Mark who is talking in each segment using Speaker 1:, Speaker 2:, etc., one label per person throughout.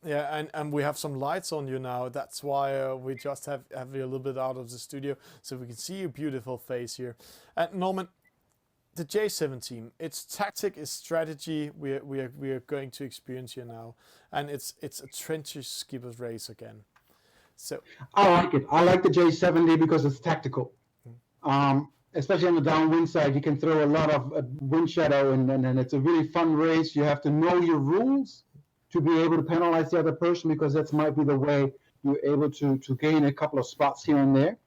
Speaker 1: Yeah, and we have some lights on you now. That's why we just have you a little bit out of the studio so we can see your beautiful face here. And Norman, the J70, its tactic, its strategy, we are going to experience here now, and it's a trenches skipper's race again. So
Speaker 2: I like it. I like the J70 because it's tactical. Especially on the downwind side, you can throw a lot of wind shadow, and it's a really fun race. You have to know your rules to be able to penalize the other person, because that might be the way you're able to gain a couple of spots here and there.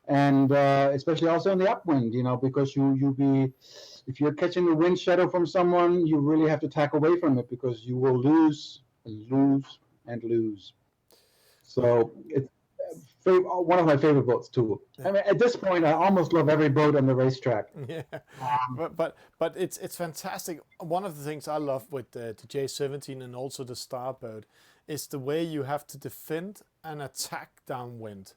Speaker 2: And especially also in the upwind, because if you're catching the wind shadow from someone, you really have to tack away from it, because you will lose and lose and lose. So it's one of my favorite boats too. I mean, at this point, I almost love every boat on the racetrack.
Speaker 1: Yeah, but it's fantastic. One of the things I love with the J70 and also the Star boat is the way you have to defend and attack downwind.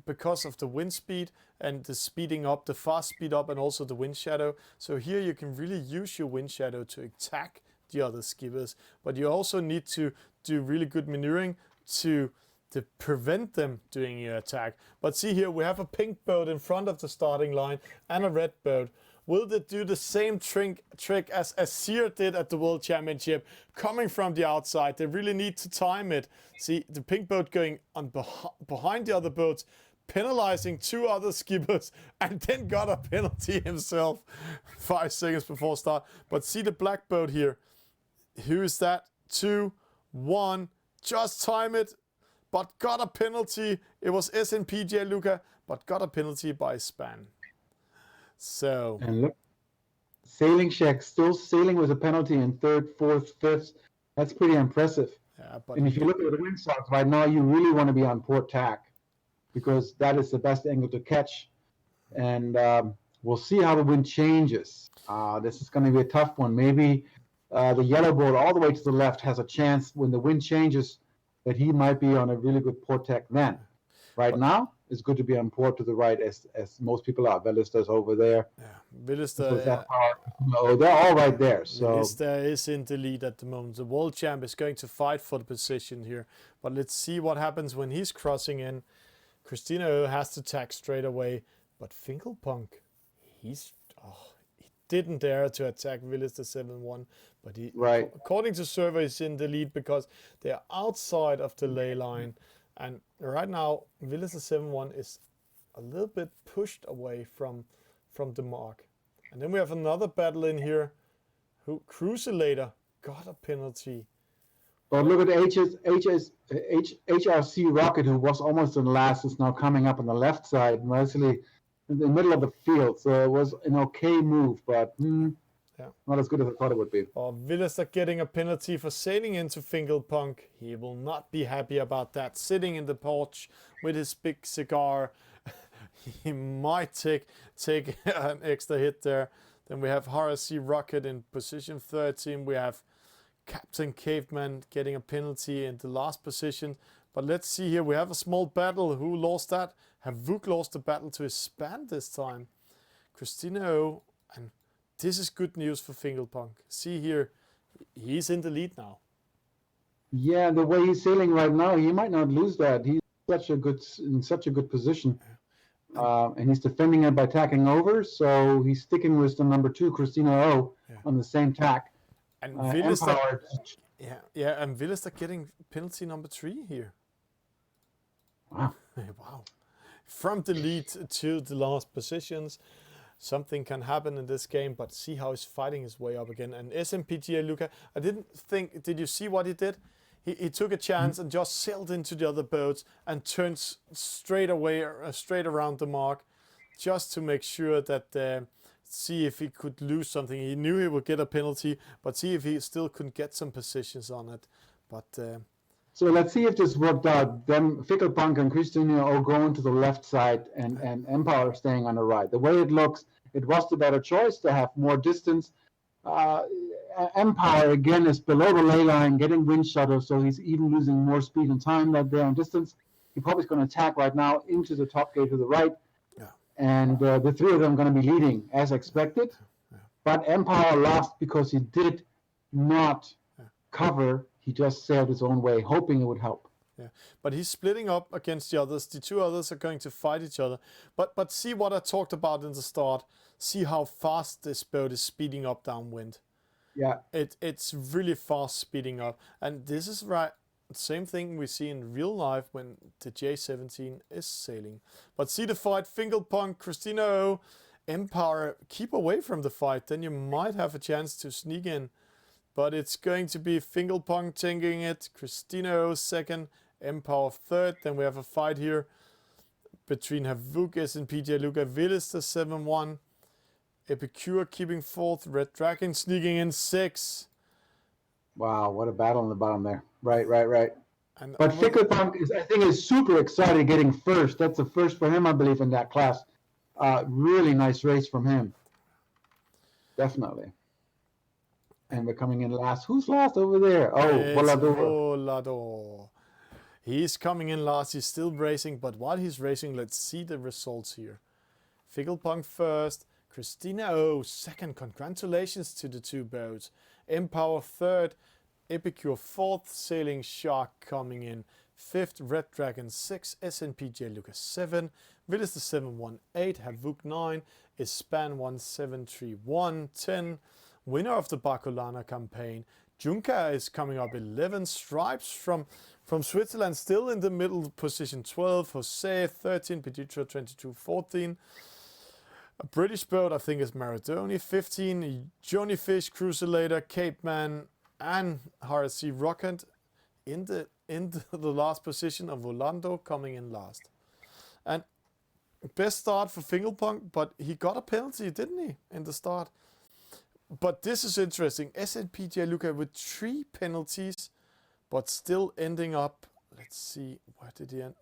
Speaker 1: Because of the wind speed and the speeding up, the fast speed up, and also the wind shadow. So here you can really use your wind shadow to attack the other skippers, but you also need to do really good maneuvering to prevent them doing your attack. But see here, we have a pink boat in front of the starting line and a red boat. Will they do the same trick as Sear did at the World Championship, coming from the outside? They really need to time it. See, the pink boat going on behind the other boats, penalizing two other skippers, and then got a penalty himself 5 seconds before start. But see the black boat here. Who is that? 2, 1, just time it, but got a penalty. It was S&P J70, but got a penalty by Span. So,
Speaker 2: and look, Sailing Shack still sailing with a penalty in 3rd, 4th, 5th. That's pretty impressive.
Speaker 1: yeah, but
Speaker 2: And if you look at the wind slots right now, you really want to be on port tack, because that is the best angle to catch. And we'll see how the wind changes. This is going to be a tough one. Maybe the yellow boat all the way to the left has a chance when the wind changes that he might be on a really good port tack then. Right now, it's good to be on port to the right, as most people are. Vellister's over there.
Speaker 1: yeah, Villister,
Speaker 2: they're all right there. So
Speaker 1: Villister is in the lead at the moment. The world champ is going to fight for the position here. But let's see what happens when he's crossing in. Christina has to tack straight away. But Finkelpunk, he didn't dare to attack Villister 7-1. But he,
Speaker 2: right,
Speaker 1: according to server, is in the lead because they are outside of the ley line. And right now, Villister 7-1 is a little bit pushed away from the mark. And then we have another battle in here. Who Crucilator got a penalty.
Speaker 2: But look at HRC Rocket, who was almost in last, is now coming up on the left side, mostly in the middle of the field. So it was an okay move, but not as good as I thought it would be.
Speaker 1: Villister getting a penalty for sailing into Finkelpunk. He will not be happy about that. Sitting in the porch with his big cigar. He might take an extra hit there. Then we have RSC Rocket in position 13. We have Captain Caveman getting a penalty in the last position. But let's see here. We have a small battle. Who lost that? Have Vuk lost the battle to his Span this time? Christina, and this is good news for Finkelpunk. See here, he's in the lead now.
Speaker 2: Yeah, the way he's sailing right now, he might not lose that. He's in such a good position. And he's defending it by tacking over, so he's sticking with the number 2, Christina O, on the same tack.
Speaker 1: And Villister, and Villister getting penalty number 3 here.
Speaker 2: Wow.
Speaker 1: Wow. From the lead to the last positions. Something can happen in this game, but see how he's fighting his way up again. And SMPGA Luca, I didn't think, did you see what he did? He took a chance and just sailed into the other boats and turned straight around the mark, just to make sure that, see if he could lose something. He knew he would get a penalty, but see if he still could get some positions on it. But
Speaker 2: so let's see if this worked out. Then Finkelpunk and Christina are going to the left side, and Empire staying on the right. The way it looks, it was the better choice to have more distance. Empire again is below the ley line, getting wind shadow, so he's even losing more speed and time that there on distance. He probably is going to attack right now into the top gate to the right, and the 3 of them are going to be leading as expected. But Empire lost because he did not cover he just sailed his own way, hoping it would help.
Speaker 1: Yeah, but he's splitting up against the others. The two others are going to fight each other. But see what I talked about in the start. See how fast this boat is speeding up downwind.
Speaker 2: Yeah.
Speaker 1: It's really fast speeding up. And this is right. Same thing we see in real life when the J70 is sailing. But see the fight, Fingerpunk, Christina O, Empower, keep away from the fight. Then you might have a chance to sneak in. But it's going to be Fingerpunk taking it, Christina O second, Empower third. Then we have a fight here between Havuk, SNPJ, Luca Willis, the 7-1. Epicure keeping fourth, Red Dragon sneaking in 6.
Speaker 2: Wow, what a battle on the bottom there. Right.
Speaker 1: And
Speaker 2: But Fingerpunk I think is super excited getting first. That's a first for him, I believe, in that class. Really nice race from him. Definitely. And we're coming in last. Who's last over there? Oh, Volador.
Speaker 1: Volador. He's coming in last. He's still racing, but while he's racing, let's see the results here. Fingerpunk first. Christina O second. Congratulations to the two boats. Empower third. Epicure fourth. Sailing Shark coming in fifth. Red Dragon 6. SNPJ Lucas 7. Willis the 718. Havuk 9. Ispan 1731 10. Winner of the Barcolana campaign. Junka is coming up 11. Stripes from Switzerland still in the middle position 12. Jose 13. Peditro 22 14. A British boat I think is Maradoni 15. Johnny Fish, Cruiselator, Cape Man and RSC Rocket in the last position of Volando coming in last. And best start for Fingerpunk, but he got a penalty, didn't he, in the start? But this is interesting. SNPJ Luca with 3 penalties, but still ending up, let's see, where did he end?